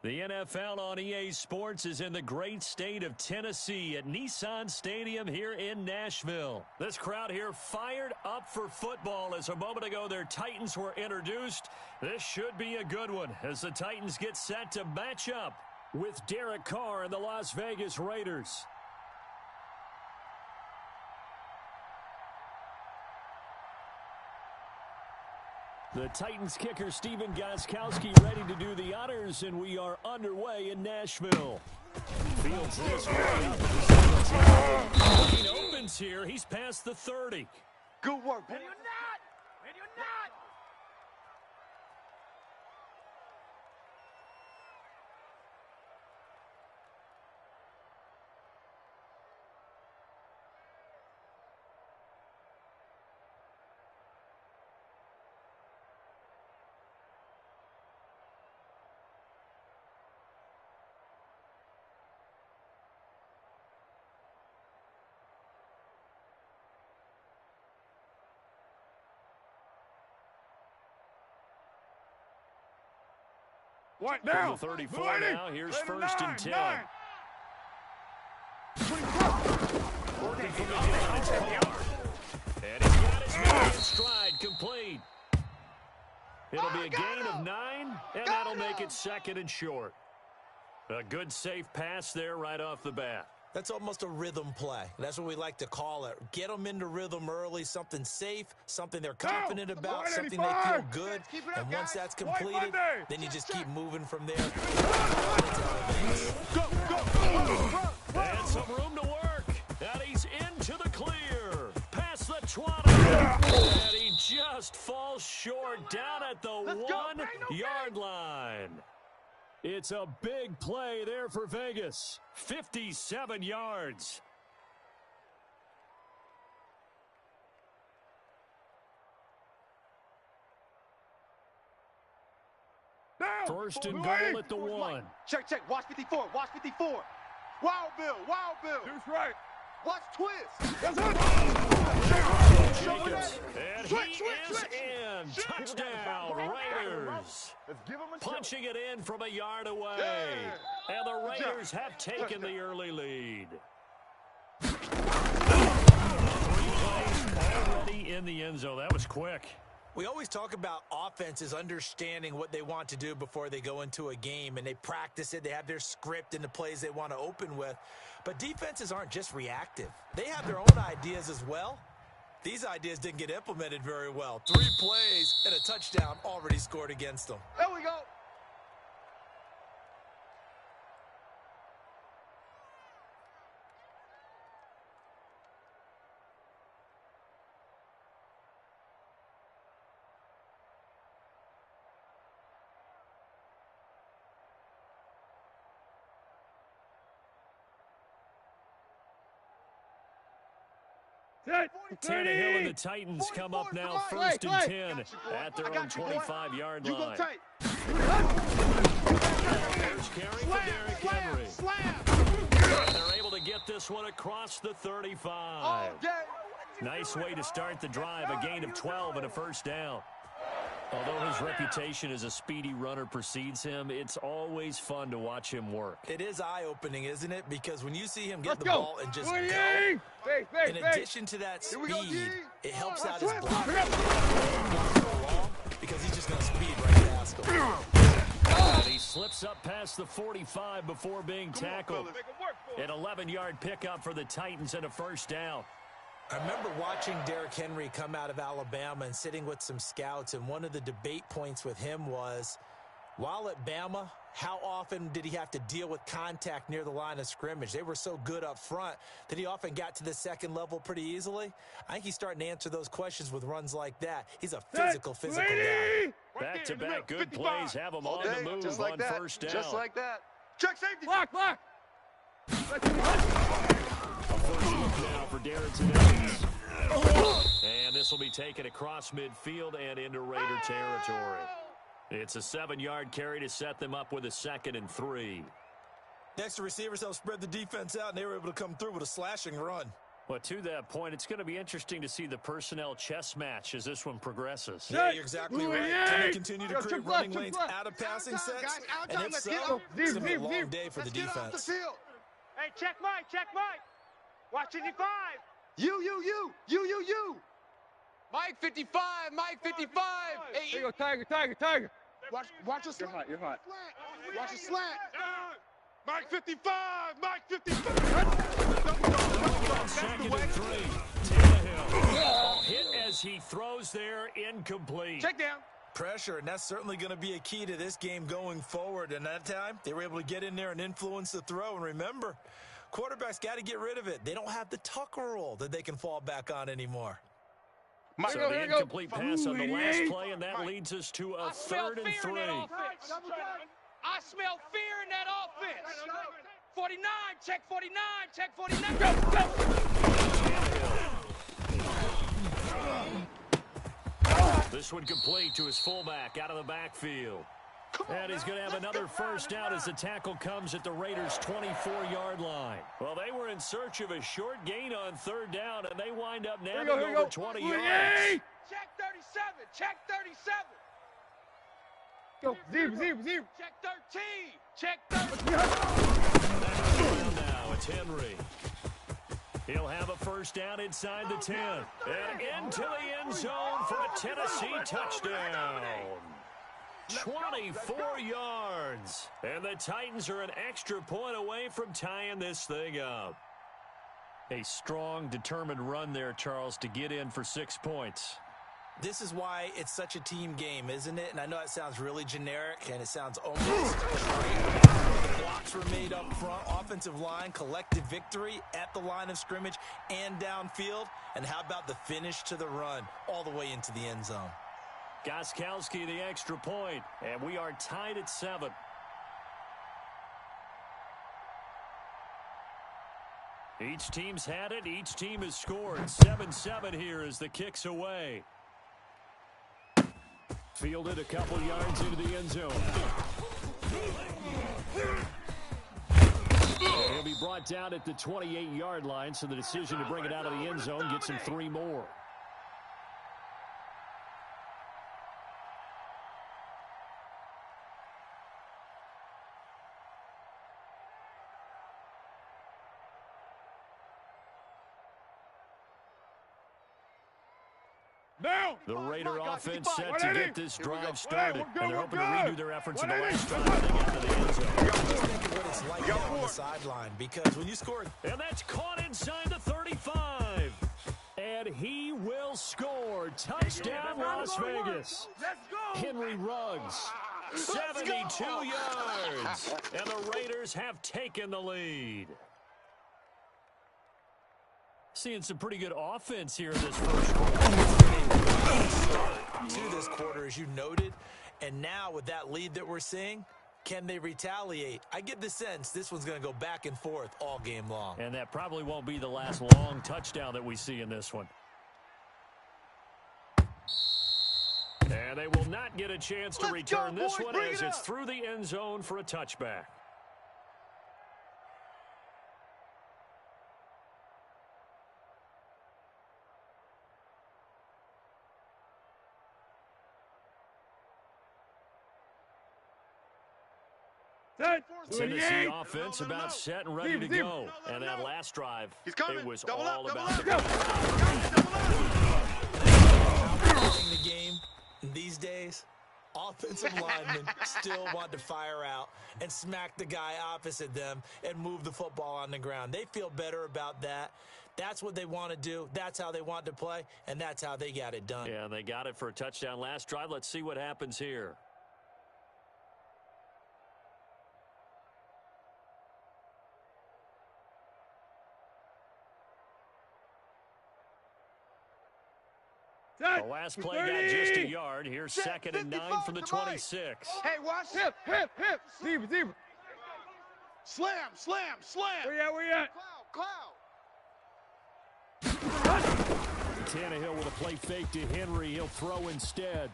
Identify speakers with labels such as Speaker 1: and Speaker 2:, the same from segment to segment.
Speaker 1: The NFL on EA Sports is in the great state of Tennessee at Nissan Stadium here in Nashville. This crowd here fired up for football as a moment ago their Titans were introduced. This should be a good one as the Titans get set to match up with Derek Carr and the Las Vegas Raiders. The Titans kicker Stephen Gostkowski ready to do the honors, and we are underway in Nashville. Fields this way up. He opens here. He's past the 30.
Speaker 2: Good work, boy.
Speaker 3: What now?
Speaker 1: The 34 now. Here's first and 10. Working from the line, 10 yards. And he's got his man in stride, complete. It'll be a gain of 9, and that'll make it second and short. A good, safe pass there right off the bat.
Speaker 4: That's almost a rhythm play. That's what we like to call it. Get them into rhythm early, something safe, something they're confident about, something they feel good. And once that's completed, then you just keep moving from there.
Speaker 1: And some room to work. And he's into the clear. Past the 20. And he just falls short down at the 1-yard line. It's a big play there for Vegas. 57 yards. First and goal at the 1.
Speaker 2: Check, check. Watch 54. Watch 54. Wild Bill. Wild Bill.
Speaker 3: That's right.
Speaker 2: Watch twist.
Speaker 3: That's it.
Speaker 1: Jacobs. And he is in. Touchdown, Raiders. Punching it in from a yard away. And the Raiders have taken the early lead. 3 plays already in the end zone. That was quick.
Speaker 4: We always talk about offenses understanding what they want to do before they go into a game, and they practice it. They have their script and the plays they want to open with. But defenses aren't just reactive. They have their own ideas as well. These ideas didn't get implemented very well. 3 plays and a touchdown already scored against them.
Speaker 2: There we go.
Speaker 1: Tannehill and the Titans come up now first and 10 at their own 25-yard line. There's carry for Derrick Henry. And they're able to get this one across the 35. Nice way to start the drive, a gain of 12 and a first down. Although his reputation as a speedy runner precedes him, it's always fun to watch him work.
Speaker 4: It is eye-opening, isn't it? Because when you see him get the ball and just go, in addition to that speed, it helps out his block. Because he's just going to speed right past him.
Speaker 1: And he slips up past the 45 before being tackled. An 11-yard pickup for the Titans and a first down.
Speaker 4: I remember watching Derrick Henry come out of Alabama and sitting with some scouts, and one of the debate points with him was, while at Bama, how often did he have to deal with contact near the line of scrimmage? They were so good up front that he often got to the second level pretty easily. I think he's starting to answer those questions with runs like that. He's a physical guy.
Speaker 1: Back-to-back good plays have him on the move on first down.
Speaker 2: Just like that. Check safety.
Speaker 3: Block.
Speaker 1: First look now for Darren Evans. And this will be taken across midfield and into Raider territory. It's a 7-yard carry to set them up with a 2nd and 3.
Speaker 4: Next, the receivers helped spread the defense out, and they were able to come through with a slashing run.
Speaker 1: Well, to that point, it's going to be interesting to see the personnel chess match as this one progresses.
Speaker 4: Yeah, you're exactly right. Can they continue to create running lanes out of passing sets? And if so, it's going to be a long day for the defense.
Speaker 2: Hey, check Mike. Watch 55. You.
Speaker 5: Mike 55. Hey,
Speaker 3: Here you go, Tiger.
Speaker 2: Watch your slant.
Speaker 3: You're hot.
Speaker 2: Watch your slant.
Speaker 3: Mike 55.
Speaker 1: Second and 3. Tannehill. Hit as he throws there, incomplete.
Speaker 2: Check down.
Speaker 4: Pressure, and that's certainly going to be a key to this game going forward. And that time, they were able to get in there and influence the throw. And remember, quarterbacks got to get rid of it. They don't have the Tucker rule that they can fall back on anymore.
Speaker 1: So the incomplete pass on the last play, and that leads us to a 3rd and 3.
Speaker 5: I smell fear in that offense. 49, check 49.
Speaker 1: This one complete to his fullback out of the backfield. And he's going to have another first down as the tackle comes at the Raiders' 24-yard line. Well, they were in search of a short gain on 3rd down, and they wind up nabbing over 20 yards.
Speaker 5: Check 37, check 37.
Speaker 3: Go, zero.
Speaker 5: Check 13, check 13.
Speaker 1: Now it's Henry. He'll have a first down inside the 10. And into the end zone for a Tennessee touchdown. 24 yards. And the Titans are an extra point away from tying this thing up. A strong, determined run there, Charles, to get in for 6 points.
Speaker 4: This is why it's such a team game, isn't it? And I know it sounds really generic, and it sounds almost trite. The blocks were made up front, offensive line, collective victory at the line of scrimmage and downfield. And how about the finish to the run all the way into the end zone?
Speaker 1: Gostkowski the extra point, and we are tied at 7. Each team's had it. Each team has scored. 7-7 here as the kick's away. Fielded a couple yards into the end zone. And he'll be brought down at the 28-yard line, so the decision to bring it out of the end zone gets him 3 more.
Speaker 3: Down.
Speaker 1: The Raider offense set to get this drive started, and they're hoping to redo their efforts in the last drive to get to the end zone.
Speaker 4: Just think of what it's like down on the sideline, because when you score...
Speaker 1: And that's caught inside the 35. And he will score. Touchdown, Las Vegas. Henry Ruggs, 72 yards. And the Raiders have taken the lead. Seeing some pretty good offense here in this first quarter.
Speaker 4: To this quarter, as you noted, and now with that lead that we're seeing, can they retaliate? I get the sense this one's going to go back and forth all game long.
Speaker 1: And that probably won't be the last long touchdown that we see in this one. And they will not get a chance to return this one as it's through the end zone for a touchback. Tennessee offense about set and ready to go. And that last drive, it was all about the
Speaker 4: game these days. Offensive linemen still want to fire out and smack the guy opposite them and move the football on the ground. They feel better about that. That's what they want to do. That's how they want to play, and that's how they got it done.
Speaker 1: Yeah, they got it for a touchdown last drive. Let's see what happens here. The last play got just a yard. Here's 2nd and 9 from the 26.
Speaker 2: Hey, watch.
Speaker 3: Hip. Zebra.
Speaker 2: Slam.
Speaker 3: Where you at?
Speaker 2: Cloud.
Speaker 1: Tannehill with a play fake to Henry. He'll throw instead.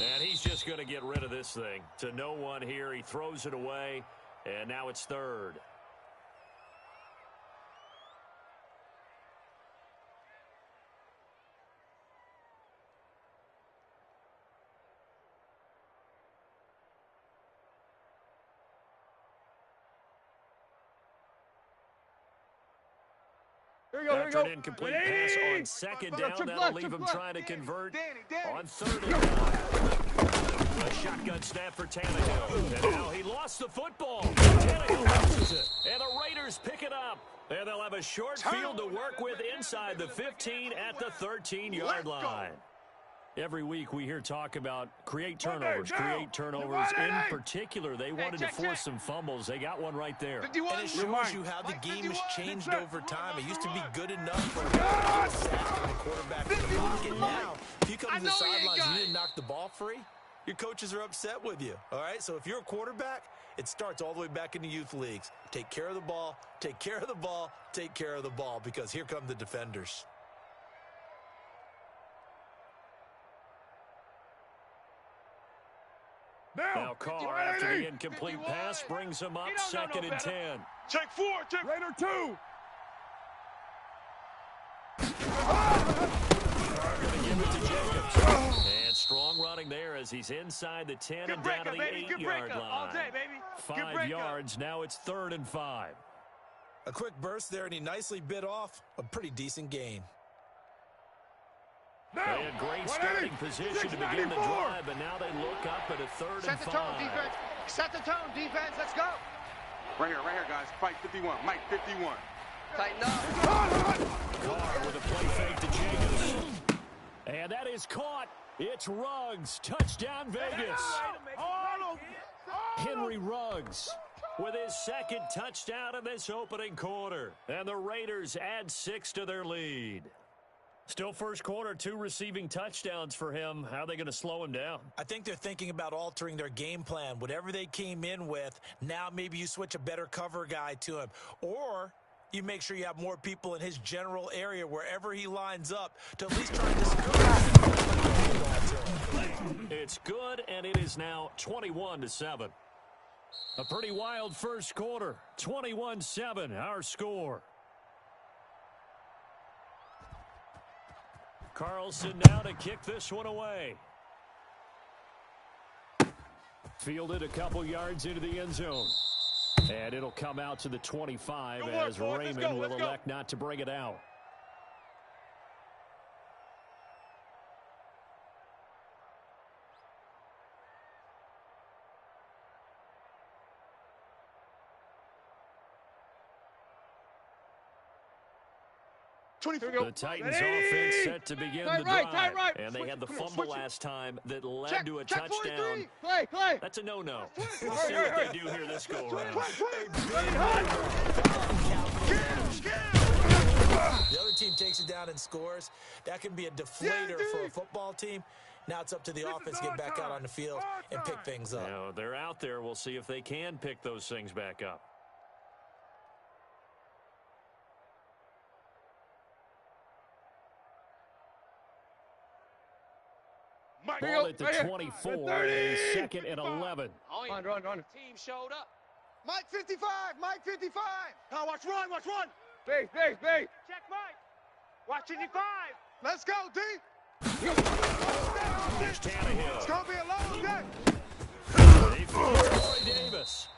Speaker 1: And he's just going to get rid of this thing. To no one here. He throws it away, and now it's 3rd. After an incomplete pass on second down, that'll leave him trying to convert on third and 9. A shotgun snap for Tannehill. And now he lost the football. Tannehill loses it. And the Raiders pick it up. And they'll have a short field to work with inside the 15 at the 13-yard line. Every week we hear talk about create turnovers. In particular, they wanted to force some fumbles. They got one right there.
Speaker 4: And it shows you how the game has changed over time. It used to be good enough for a the quarterback in the pocket. Now, if you come to the sidelines and you didn't knock the ball free, your coaches are upset with you. All right? So if you're a quarterback, it starts all the way back in the youth leagues. Take care of the ball, take care of the ball, take care of the ball, because here come the defenders.
Speaker 1: Now Carr, after the incomplete pass, brings him up second and 10.
Speaker 3: Check 4, check Raider 2.
Speaker 1: Carr going to give it to Jacobs. And strong running there as he's inside the 10 and down to the 8-yard line. 5 yards, now it's 3rd and 5.
Speaker 4: A quick burst there, and he nicely bit off a pretty decent gain.
Speaker 1: They had great starting position to begin the drive, but now they look up at a 3rd and 5.
Speaker 2: Set the tone, defense. Set the tone, defense. Let's go.
Speaker 3: Right here, guys. Fight 51. Mike 51.
Speaker 2: Tighten up.
Speaker 1: Carr with a play fake to Jacobs. And that is caught. It's Ruggs. Touchdown, Vegas. Henry Ruggs with his 2nd touchdown in this opening quarter. And the Raiders add 6 to their lead. Still first quarter, 2 receiving touchdowns for him. How are they going to slow him down?
Speaker 4: I think they're thinking about altering their game plan. Whatever they came in with, now maybe you switch a better cover guy to him. Or you make sure you have more people in his general area wherever he lines up to at least try to discourage him.
Speaker 1: It's good, and it is now 21-7. A pretty wild first quarter. 21-7, our score. Carlson now to kick this one away. Fielded a couple yards into the end zone. And it'll come out to the 25 as Raymond will elect not to bring it out. The Titans offense set to begin the drive. And they had the fumble last time that led to a touchdown.
Speaker 3: Clay.
Speaker 1: That's a no-no. We'll see what they do here this go-around.
Speaker 4: The other team takes it down and scores. That can be a deflator for a football team. Now it's up to the offense to get back out on the field and pick things up.
Speaker 1: Now, they're out there. We'll see if they can pick those things back up. Ball at the 24, a 2nd and 11.
Speaker 3: Run.
Speaker 5: Team showed up.
Speaker 2: Mike 55. Mike 55.
Speaker 3: Now watch run.
Speaker 2: Base.
Speaker 5: Check Mike. Watch 55.
Speaker 2: Let's go, D.
Speaker 1: There's Tannehill.
Speaker 2: It's going to be a long day.
Speaker 1: They field Troy Davis.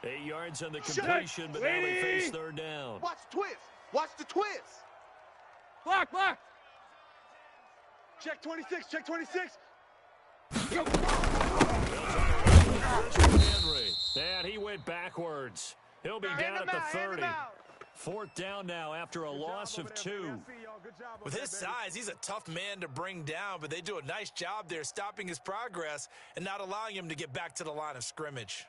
Speaker 1: 8 yards on the completion, but now they face 3rd down.
Speaker 2: Watch the twist.
Speaker 3: Block.
Speaker 2: Check 26.
Speaker 1: Henry. And he went backwards. He'll be down at the 30. 4th down now after a loss of 2.
Speaker 4: With his size, he's a tough man to bring down, but they do a nice job there stopping his progress and not allowing him to get back to the line of scrimmage.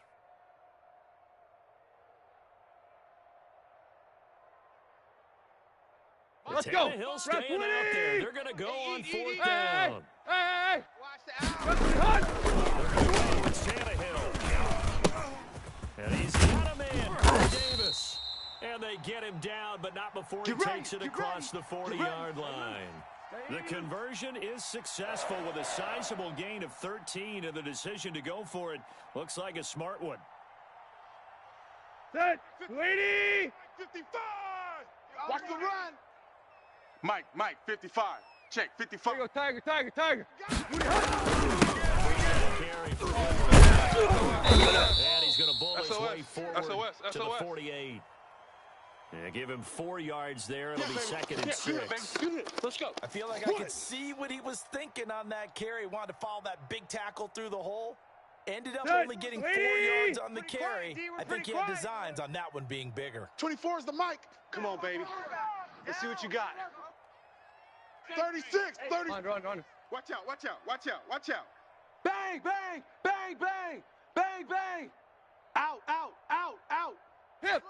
Speaker 3: Let's go.
Speaker 1: Tannehill staying out there. They're going to go on 4th down.
Speaker 3: Hey.
Speaker 2: Watch the out.
Speaker 1: They're going to go with Tannehill. And he's got a man, Troy Davis. And they get him down, but not before he takes it across the 40-yard line. The conversion is successful with a sizable gain of 13, and the decision to go for it looks like a smart one.
Speaker 3: Set. Lady.
Speaker 2: 55. Watch the run.
Speaker 3: Mike 55. Check 55.
Speaker 2: There you go, Tiger.
Speaker 1: Carry for and he's going to bull his way forward to the 48. Yeah, give him 4 yards there. It'll be second and 6.
Speaker 5: Let's go.
Speaker 4: I feel like I could see what he was thinking on that carry. He wanted to follow that big tackle through the hole. Ended up only getting 4 yards on the carry. I think he had designs on that one being bigger.
Speaker 2: 24 is the mic.
Speaker 3: Come on, baby. Let's see what you got.
Speaker 2: 36, 30.
Speaker 5: Run.
Speaker 3: Watch out, watch out, watch out, watch out.
Speaker 5: Bang, bang, bang, bang, bang, bang.
Speaker 2: Out.
Speaker 5: Hip.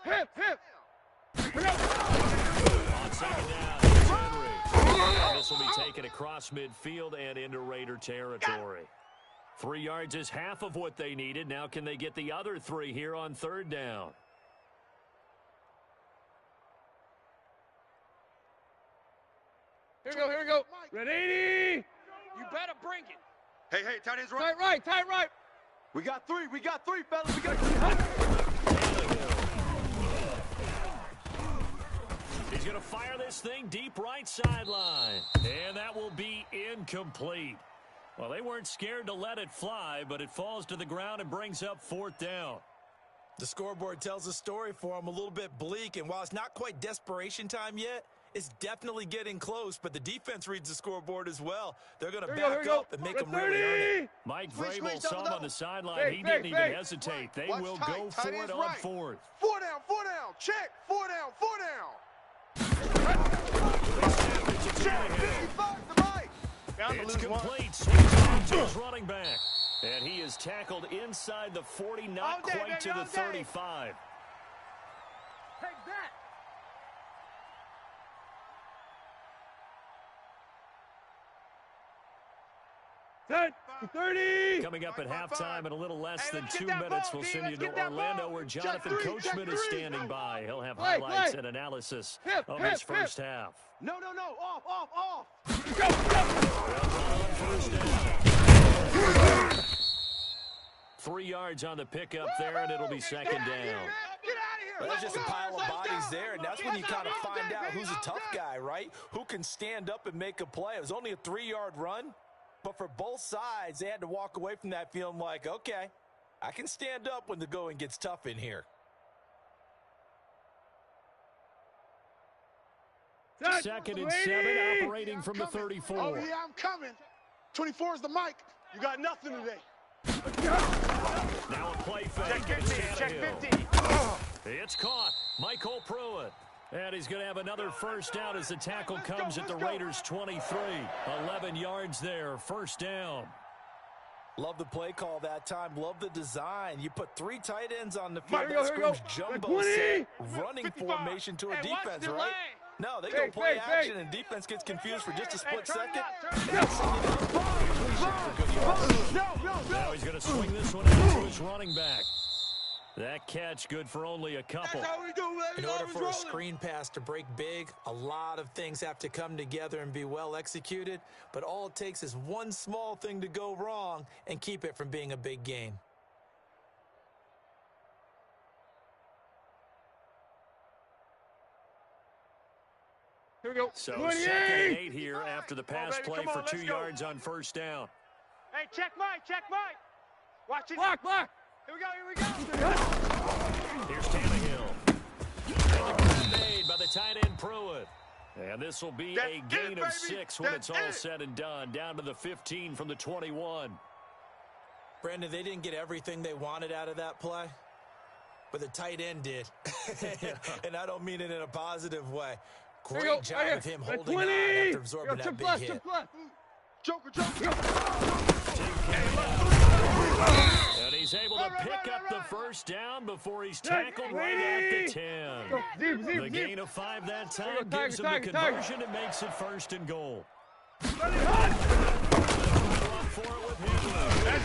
Speaker 1: On second down, it's Henry. This will be taken across midfield and into Raider territory. 3 yards is half of what they needed. Now can they get the other 3 here on third down?
Speaker 5: Here we go. Ready? You better bring it.
Speaker 3: Hey, tight ends right.
Speaker 5: Tight right.
Speaker 2: We got three, fellas. We got 3.
Speaker 1: He's going to fire this thing deep right sideline. And that will be incomplete. Well, they weren't scared to let it fly, but it falls to the ground and brings up 4th down.
Speaker 4: The scoreboard tells a story for him, a little bit bleak, and while it's not quite desperation time yet, it's definitely getting close, but the defense reads the scoreboard as well. They're going to back up and make them really earn it.
Speaker 1: Mike Vrabel saw him on the sideline. He didn't even hesitate. They will go for it on 4th.
Speaker 2: 4 down. Check. 4 down. Check. 55 the mic.
Speaker 1: It's complete. Swings to his running back. And he is tackled inside the 40, not quite to the 35.
Speaker 5: Take that. Set. 30.
Speaker 1: Coming up at halftime in a little less than 2 minutes, we'll send you to Orlando where Jonathan Coachman is standing by. He'll have highlights and analysis of his first half.
Speaker 2: No. Off.
Speaker 1: First down. 3 yards on the pickup there, and it'll be second down.
Speaker 2: Get out of here.
Speaker 4: Well, there's just a pile of bodies there, and that's when you kind of find out who's a tough guy, right? Who can stand up and make a play. It was only a 3-yard run, but for both sides, they had to walk away from that feeling like, okay, I can stand up when the going gets tough in here.
Speaker 1: Second and 7, operating from the 34.
Speaker 2: Oh, yeah, I'm coming. 24 is the mic. You got nothing today.
Speaker 1: Now a play fake.
Speaker 3: Check 50.
Speaker 1: It's caught. Michael Pruitt. And he's going to have another first down as the tackle comes at the Raiders' 23. 11 yards there. First down.
Speaker 4: Love the play call that time. Love the design. You put 3 tight ends on the field. That screams jumbo set, running formation to a defense, right? No, they go play action, and defense gets confused for just a split second.
Speaker 1: Now he's going to swing this one out to his running back. That catch good for only a couple.
Speaker 4: In order for a screen pass to break big, a lot of things have to come together and be well executed, but all it takes is one small thing to go wrong and keep it from being a big gain.
Speaker 5: Here we go.
Speaker 1: So 2nd and 8 here after the pass play for 2 yards on first down.
Speaker 5: Hey, check Mike. Watch it. Block. Here we go.
Speaker 1: Here's Tannehill. And the cut made by the tight end Pruitt. And this will be a gain of 6 when it's all said and done. Down to the 15 from the 21.
Speaker 4: Brandon, they didn't get everything they wanted out of that play, but the tight end did. And I don't mean it in a positive way. Great job of him holding on after absorbing that big hit.
Speaker 2: Joker.
Speaker 1: And he's able to pick up the first down before he's tackled right at the 10. The gain of 5 that time gives him the conversion and makes it 1st and goal.
Speaker 5: That's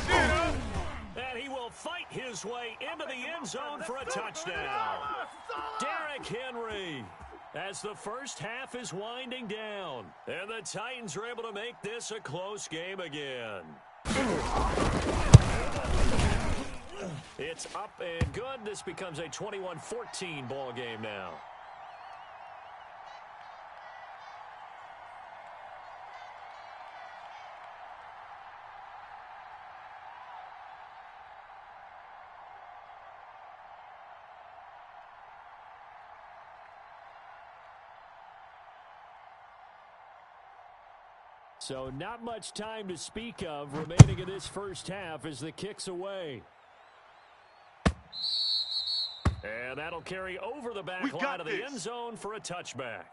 Speaker 5: it,
Speaker 1: And he will fight his way into the end zone for a touchdown. Derrick Henry, as the first half is winding down. And the Titans are able to make this a close game again. It's up and good. This becomes a 21-14 ball game now. So not much time to speak of remaining in this first half as the kick's away. And that'll carry over the back line of the end zone for a touchback.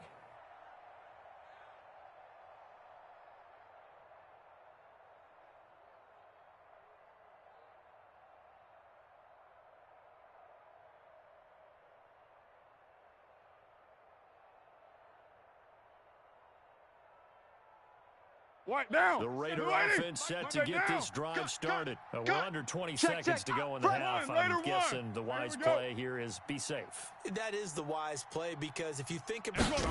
Speaker 3: Down.
Speaker 1: The Raider offense set to get this drive started. We're under 20 seconds to go in the half. I'm guessing the wise play here is be safe.
Speaker 4: That is the wise play because if you think about here's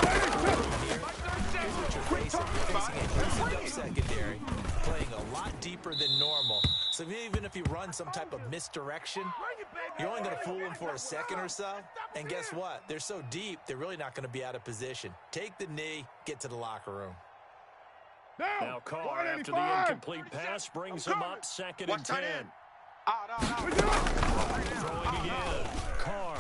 Speaker 4: what you're facing. You're facing a loosened up secondary, playing a lot deeper than normal. So even if you run some type of misdirection, you're only going to fool them for a second or so. And guess what? They're so deep, they're really not going to be out of position. Take the knee, get to the locker room.
Speaker 1: Now Carr, after the incomplete pass, brings him up 2nd and 10. Throwing again. Carr.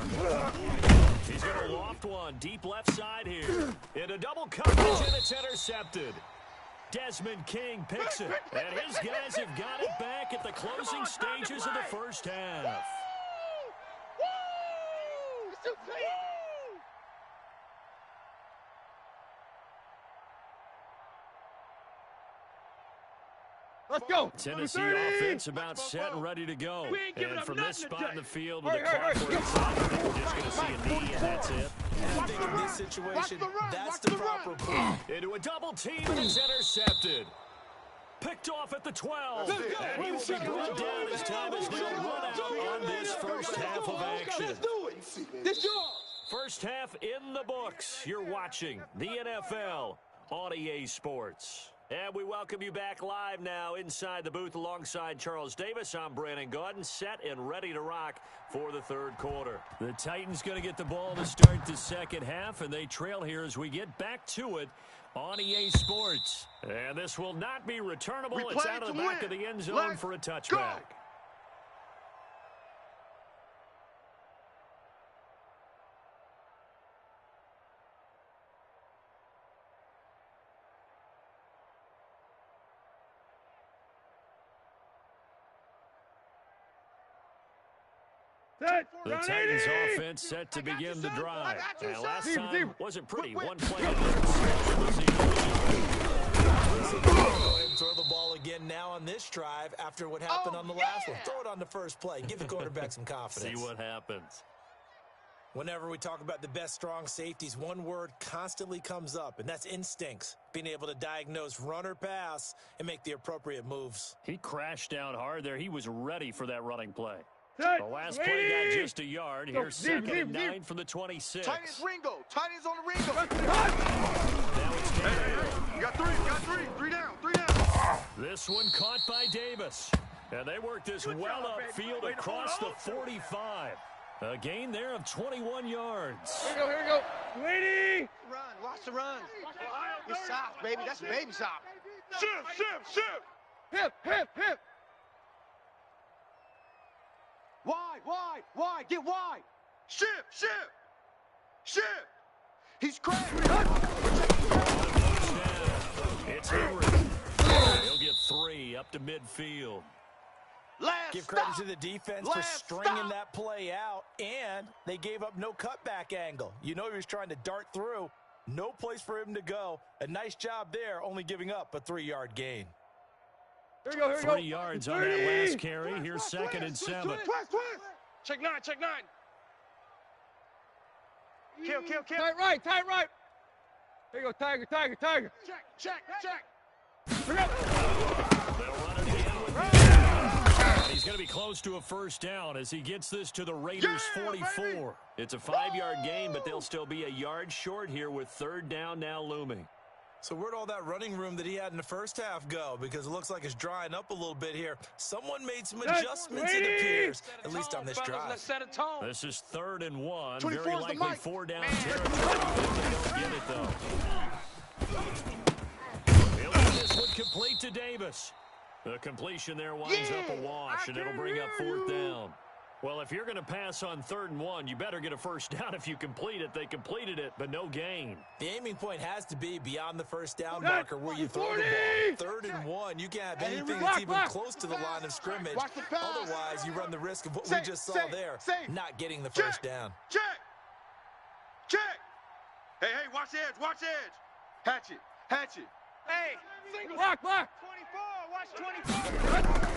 Speaker 1: He's going to loft one deep left side here. In a double coverage, and it's intercepted. Desmond King picks it. And his guys have got it back at the closing stages of the first half.
Speaker 2: Let's go.
Speaker 1: Tennessee offense about set and ready to go. And from this spot in the field with the clock where it's at, I think we're just going to see a knee, and that's it.
Speaker 4: And I think in this situation, that's the proper play.
Speaker 1: Into a double team, and it's intercepted. Picked off at the 12. And he will be brought down as time is now run out on this first half of action. First half in the books. You're watching the NFL on EA Sports. And we welcome you back live now inside the booth alongside Charles Davis. I'm Brandon Gaudin, set and ready to rock for the third quarter. The Titans going to get the ball to start the second half, and they trail here as we get back to it on EA Sports. And this will not be returnable. It's out of the back of the end zone for a touchback. The Titans offense set to begin the drive. And last time wasn't pretty. One play in there.
Speaker 4: Throw the ball again now on this drive after what happened on the last one. Throw it on the first play. Give the quarterback some confidence.
Speaker 1: See what happens.
Speaker 4: Whenever we talk about the best strong safeties, one word constantly comes up, and that's instincts. Being able to diagnose run or pass and make the appropriate moves.
Speaker 1: He crashed down hard there. He was ready for that running play. The last play got just a yard. Here's 2nd and 9 from the 26.
Speaker 2: Titans Ringo. Titans on the Ringo.
Speaker 1: Now it's
Speaker 3: You got three. Three down.
Speaker 1: This one caught by Davis. And they worked this well upfield across the 45. A gain there of 21 yards.
Speaker 2: Here we go. Lady. Run. Watch the run. It's soft, baby. That's baby soft. Shift. Hip. Wide. Get wide. Shift. He's cracked.
Speaker 1: It's Henry. He'll get 3 up to midfield.
Speaker 4: Give credit to the defense for stringing that play out, and they gave up no cutback angle. You know he was trying to dart through. No place for him to go. A nice job there, only giving up a 3-yard gain.
Speaker 2: Here we go.
Speaker 1: 3 yards on that last carry. Here's 2nd and 7.
Speaker 5: Check 9.
Speaker 2: Kill. Tight right. Here you go, Tiger.
Speaker 5: Check.
Speaker 1: They'll run it again with he's going to be close to a first down as he gets this to the Raiders' 44. Baby. It's a 5-yard gain, but they'll still be a yard short here with 3rd down now looming.
Speaker 4: So where'd all that running room that he had in the first half go? Because it looks like it's drying up a little bit here. Someone made some adjustments, it appears, at least on this drive.
Speaker 5: Let's set a tone.
Speaker 1: This is 3rd and 1. Very likely 4 down territory. They don't get it, though. He'll get this one complete to Davis. The completion there winds up a wash, and it'll bring up 4th down. Well, if you're going to pass on 3rd and 1, you better get a first down if you complete it. They completed it, but no gain.
Speaker 4: The aiming point has to be beyond the first down marker where you throw the ball. 3rd and 1, you can't have anything that's even close to the line of scrimmage. Otherwise, you run the risk of what we just saw there, not getting the first down.
Speaker 3: Check. Hey, watch the edge, Hatch it.
Speaker 5: Hey, block. 24, watch 24.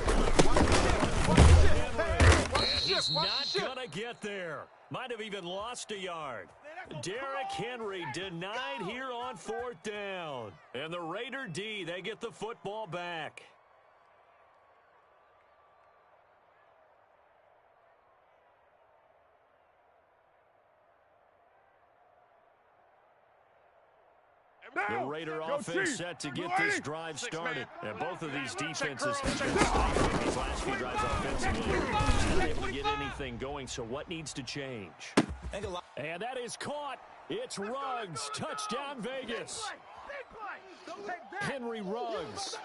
Speaker 1: He's not going to get there. Might have even lost a yard. Derrick Henry denied here on 4th down. And the Raider D, they get the football back. The Raider offense set to get this drive started. And both of these defenses have been stifling these last few drives offensively. Just not able to get anything going, so what needs to change? And that is caught. It's Ruggs. Touchdown, Vegas. Henry Ruggs,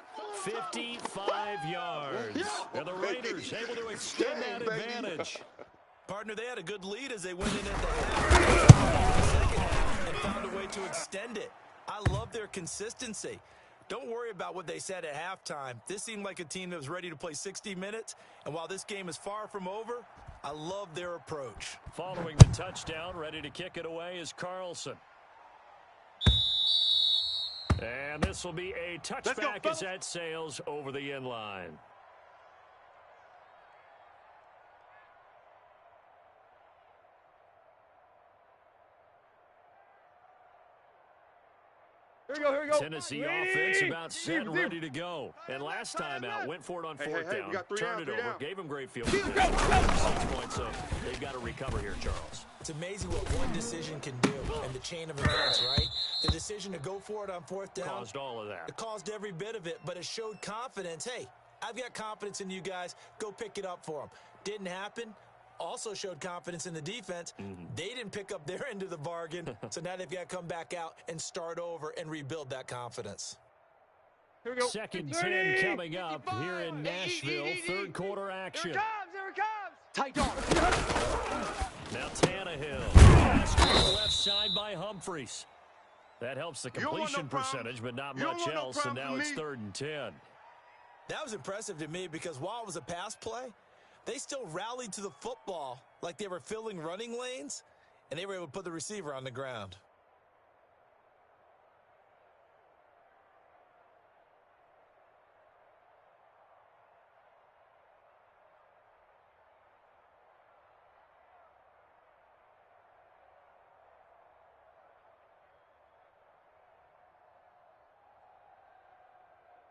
Speaker 1: 55 yards. And the Raiders able to extend that advantage.
Speaker 4: Partner, they had a good lead as they went in at the half and found a way to extend it. I love their consistency. Don't worry about what they said at halftime. This seemed like a team that was ready to play 60 minutes, and while this game is far from over, I love their approach.
Speaker 1: Following the touchdown, ready to kick it away is Carlson. And this will be a touchback as that sails over the end line.
Speaker 2: Here we go.
Speaker 1: Tennessee offense about set and ready to go. And last time out, went for it on 4th down, turned it over, gave him great field position. 6 points, so they've got to recover here, Charles.
Speaker 4: It's amazing what one decision can do and the chain of events, right? The decision to go for it on 4th down
Speaker 1: caused all of that.
Speaker 4: It caused every bit of it, but it showed confidence. Hey, I've got confidence in you guys. Go pick it up for them. Didn't happen. Also showed confidence in the defense. They didn't pick up their end of the bargain, so now they've got to come back out and start over and rebuild that confidence.
Speaker 2: Here we go.
Speaker 1: 2nd and 10 coming up here in Nashville. 3rd quarter action.
Speaker 5: Here it comes.
Speaker 2: Tight dog.
Speaker 1: Now Tannehill. Pass to the left side by Humphries. That helps the completion percentage, but not much else, and now it's 3rd and 10.
Speaker 4: That was impressive to me because while it was a pass play, they still rallied to the football like they were filling running lanes, and they were able to put the receiver on the ground.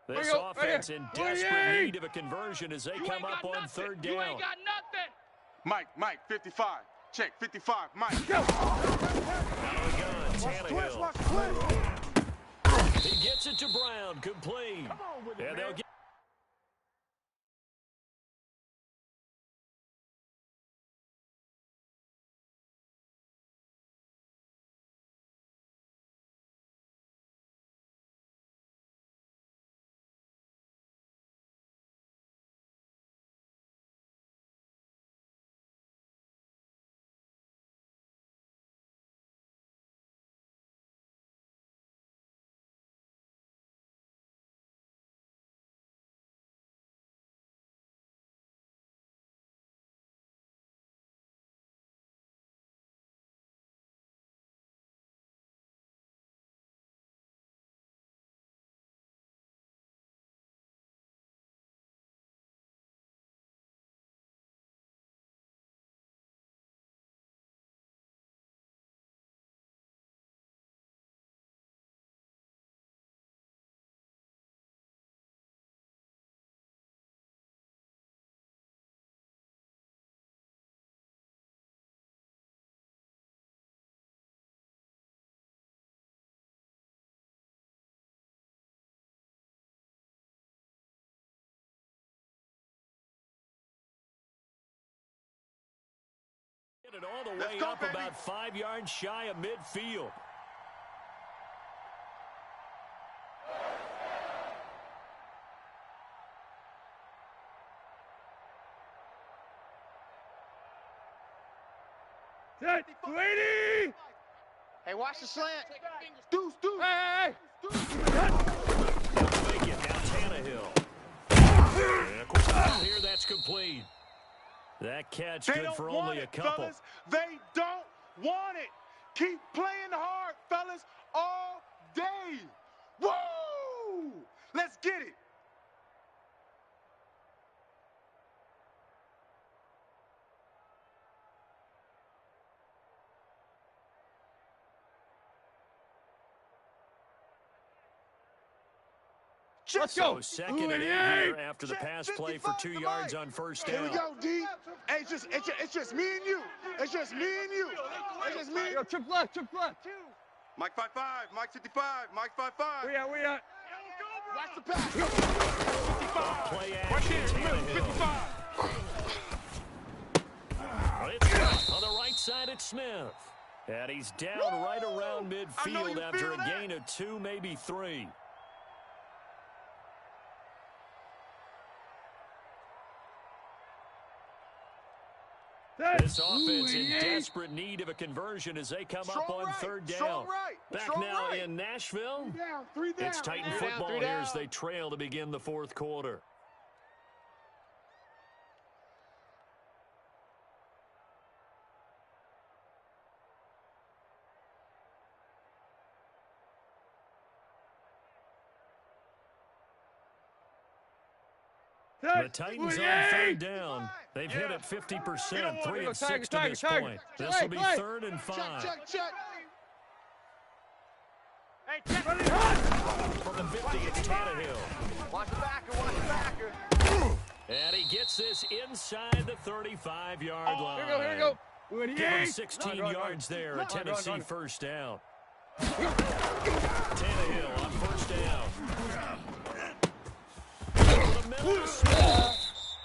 Speaker 1: This offense in desperate need of a conversion as they come up on 3rd down.
Speaker 5: You ain't got nothing.
Speaker 3: Mike, 55. Check, 55, Mike.
Speaker 1: Out of the gun, Tannehill. He gets it to Brown, complete. And they'll get it all the way up about 5 yards shy of midfield.
Speaker 2: Set. 280. Hey, watch the slant. Deuce. Hey.
Speaker 1: Make it now, Tannehill. And of course, out here, that's complete. That catch good for only a couple.
Speaker 3: Fellas. They don't want it. Keep playing hard, fellas, all day. Woo! Let's get it.
Speaker 2: Let's go.
Speaker 1: So 2nd and 8 here after the pass play for 2 yards on first down.
Speaker 3: Here we go, D. Hey, it's just me and you. It's just me and you. It's just me.
Speaker 2: Yo, trip left.
Speaker 3: Mike 5-5, Mike 55, Mike 5-5.
Speaker 2: We at.
Speaker 3: Watch the pass.
Speaker 1: 55. Play action, Tannehill.
Speaker 3: 55.
Speaker 1: It's on the right side at Smith. And he's down right around midfield after a gain of 2, maybe 3. This offense in desperate need of a conversion as they come up on 3rd down. Back now in Nashville. It's Titan football here as they trail to begin the 4th quarter. The Titans on 3rd down. They've hit it 50%, 3 of 6 to this point. This will be 3rd and 5.
Speaker 3: Check.
Speaker 5: Hey, check.
Speaker 1: From the 50, it's Tannehill.
Speaker 2: Watch the backer.
Speaker 1: And he gets this inside the 35-yard line.
Speaker 2: Here we go.
Speaker 1: Give him 16 yards there, a Tennessee first down. Tannehill on first down. The middle of Smith.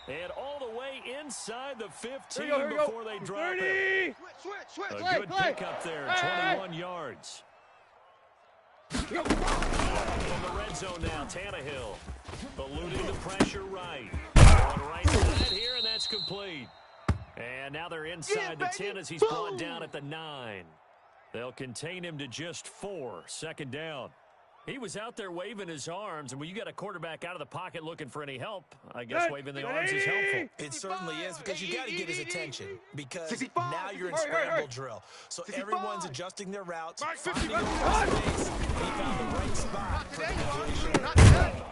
Speaker 1: And all the way inside the 15 before they drop it.
Speaker 2: Switch.
Speaker 1: A good pickup there, 21 yards. From the red zone now, Tannehill. Eluding the pressure right. On right side here, and that's complete. And now they're inside the 10 as he's brought down at the 9. They'll contain him to just 4. 2nd down. He was out there waving his arms, and when you got a quarterback out of the pocket looking for any help, I guess waving the arms is helpful.
Speaker 4: It certainly is, because you got to get his attention, because now you're in scramble drill. So everyone's adjusting their routes, finding a space. He found the right spot for the completion.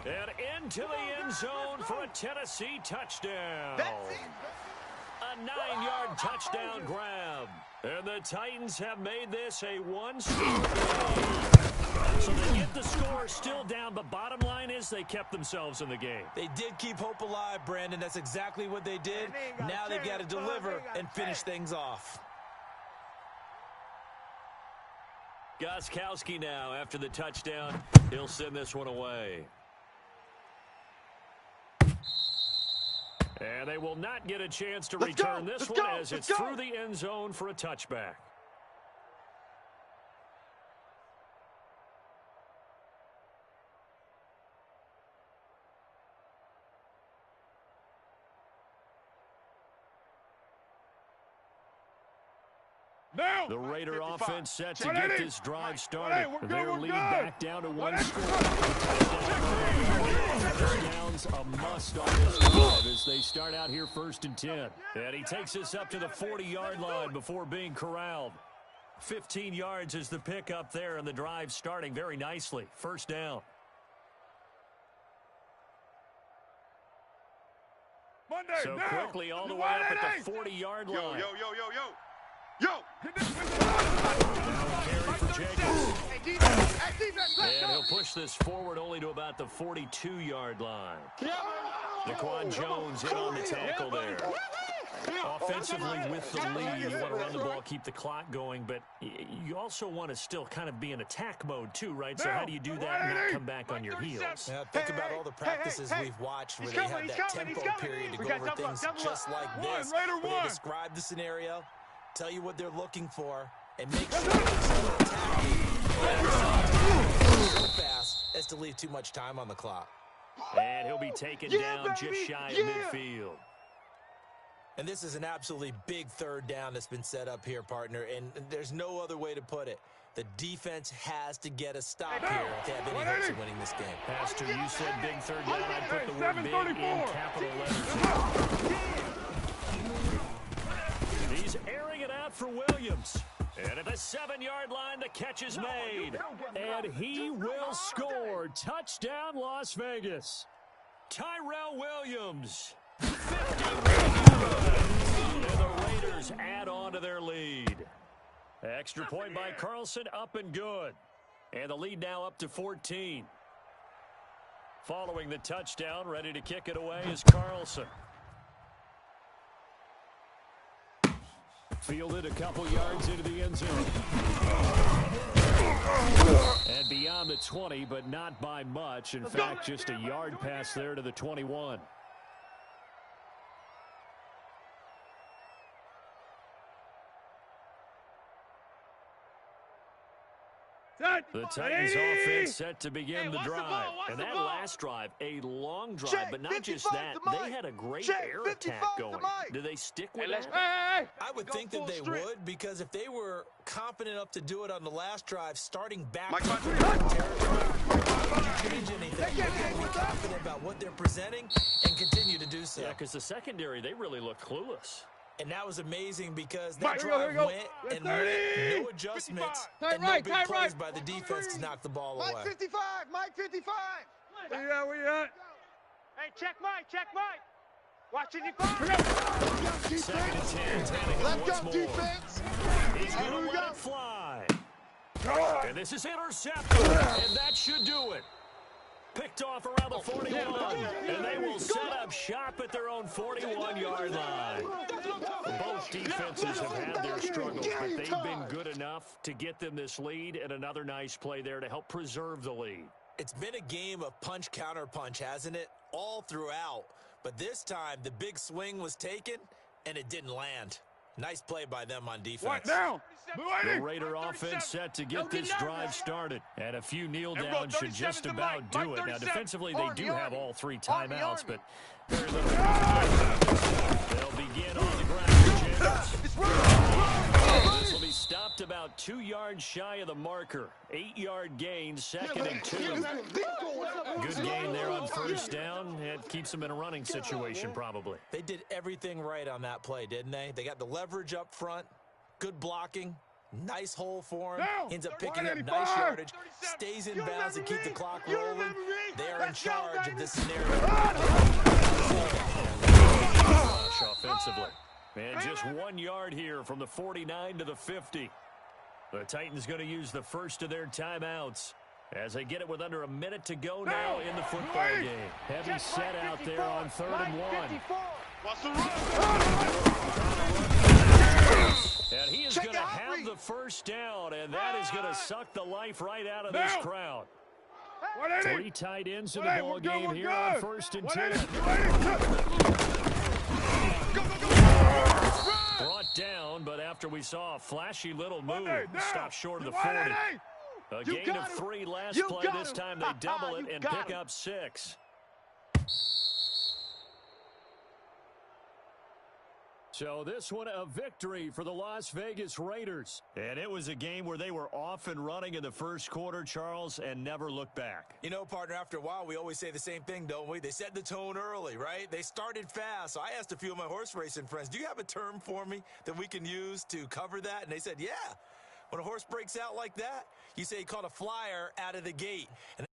Speaker 1: And into the end zone for a Tennessee touchdown. A 9-yard touchdown grab. And the Titans have made this a one-score game. So they get the score still down, but bottom line is they kept themselves in the game.
Speaker 4: They did keep hope alive, Brandon. That's exactly what they did. Now they've got to deliver and finish things off.
Speaker 1: Gostkowski now, after the touchdown, he'll send this one away. And they will not get a chance to return this one as it's through the end zone for a touchback. The Raider offense set to get this drive started. Their lead back down to 1 score. Touchdowns a must on this drive as they start out here 1st and 10. And he takes us up to the 40-yard line before being corralled. 15 yards is the pickup there, and the drive starting very nicely. 1st down. So quickly all the way up at the 40-yard line.
Speaker 3: Yo!
Speaker 1: Carry for Jacobs. And he'll push this forward only to about the 42-yard line. Daquan Jones in on the tackle there. Offensively with the lead, you want to run the ball, keep the clock going, but you also want to still kind of be in attack mode too, right? So how do you do that and not come back on your heels?
Speaker 4: Yeah, think about all the practices we've watched where they have that tempo period to go over things just like this. Where they describe the scenario, tell you what they're looking for, and make sure they're still attacking so fast as to leave too much time on the clock.
Speaker 1: And he'll be taken down just shy of midfield.
Speaker 4: And this is an absolutely big third down that's been set up here, partner, and there's no other way to put it. The defense has to get a stop here to have any hopes of winning this game.
Speaker 1: Pastor, you said big third down. I'd put the word big in capital letters. He's airing it out for Williams. And at the 7-yard line, the catch is made. And he will score. Touchdown, Las Vegas. Tyrell Williams. 50 and the Raiders add on to their lead. Extra point by Carlson, up and good. And the lead now up to 14. Following the touchdown, ready to kick it away is Carlson. Fielded a couple yards into the end zone. And beyond the 20, but not by much. In fact, just a yard pass there to the 21. The Titans offense set to begin the drive. And that last drive, a long drive, but not just that. They had a great air attack going. Do they stick with that?
Speaker 4: I would think that they would, because if they were confident enough to do it on the last drive, starting back to change anything, they can be confident about what they're presenting and continue to do so.
Speaker 1: Yeah, because the secondary, they really looked clueless.
Speaker 4: And that was amazing because that drive went and no adjustments and no big plays by the defense to knock the ball away.
Speaker 2: Mike 55, Mike 55.
Speaker 3: Where you at?
Speaker 5: Hey, check Mike. Watching you.
Speaker 1: Second and 10.
Speaker 2: Left
Speaker 1: once
Speaker 2: up
Speaker 1: more.
Speaker 2: defense.
Speaker 1: He's going to let it fly. And this is intercepted. And that should do it. Picked off around the 41. And they will set up shop at their own 41-yard line. Both defenses have had their struggles, but they've been good enough to get them this lead, and another nice play there to help preserve the lead.
Speaker 4: It's been a game of punch-counter-punch, hasn't it? All throughout. But this time, the big swing was taken, and it didn't land. Nice play by them on defense.
Speaker 3: Down.
Speaker 1: The Raider offense set to get this drive started. And a few kneel downs should just about do it. Now, defensively, they do have all 3 timeouts, but very little. They'll begin on the ground. This will be stopped about 2 yards shy of the marker. 8-yard gain, 2nd and 2. Good gain there on first down. It keeps them in a running situation, probably.
Speaker 4: They did everything right on that play, didn't they? They got the leverage up front, good blocking, nice hole for him, ends up picking up nice yardage, stays in bounds to keep the clock rolling. They are in charge of this scenario.
Speaker 1: Offensively. And just 1 yard here from the 49 to the 50. The Titans going to use the first of their timeouts as they get it with under a minute to go now in the football game. Heavy set out there on 3rd and 1. And he is going to have the first down, and that is going to suck the life right out of this crowd. 3 tight ends in the ball game here on 1st and 10. Brought down, but after we saw a flashy little move, stopped short of the 40. A gain of 3 last play. This time they double it and pick up 6. So this one a victory for the Las Vegas Raiders. And it was a game where they were off and running in the first quarter, Charles, and never looked back.
Speaker 4: You know, partner, after a while, we always say the same thing, don't we? They set the tone early, right? They started fast. So I asked a few of my horse racing friends, do you have a term for me that we can use to cover that? And they said, yeah. When a horse breaks out like that, you say he caught a flyer out of the gate. And